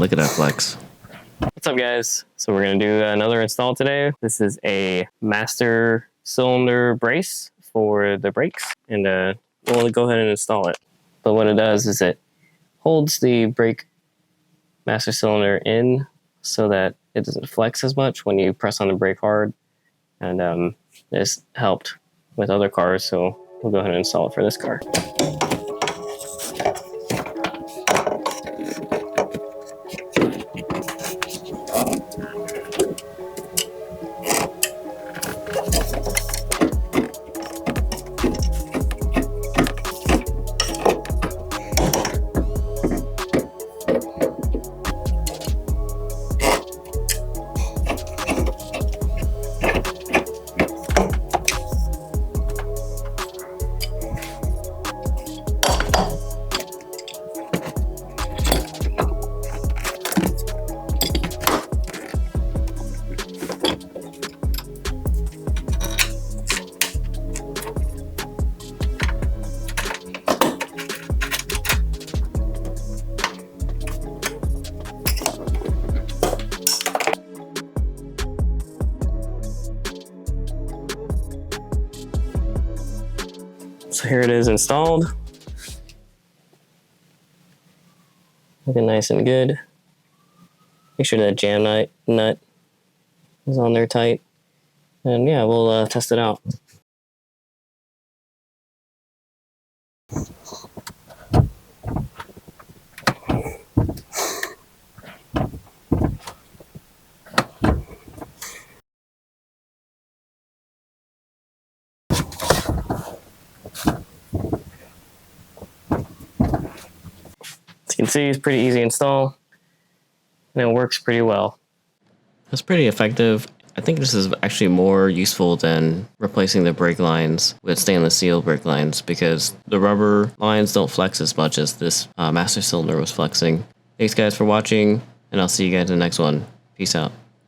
look at that flex. What's up, guys? So we're going to do another install today. This is a master cylinder brace for the brakes, and we'll go ahead and install it. But what it does is it holds the brake master cylinder in so that it doesn't flex as much when you press on the brake hard. And this helped with other cars, so we'll go ahead and install it for this car. So here it is installed. Looking nice and good. Make sure that jam nut is on there tight. And yeah, we'll test it out. As you can see, it's pretty easy to install, and it works pretty well. That's pretty effective. I think this is actually more useful than replacing the brake lines with stainless steel brake lines, because the rubber lines don't flex as much as this master cylinder was flexing. Thanks guys for watching, and I'll see you guys in the next one. Peace out.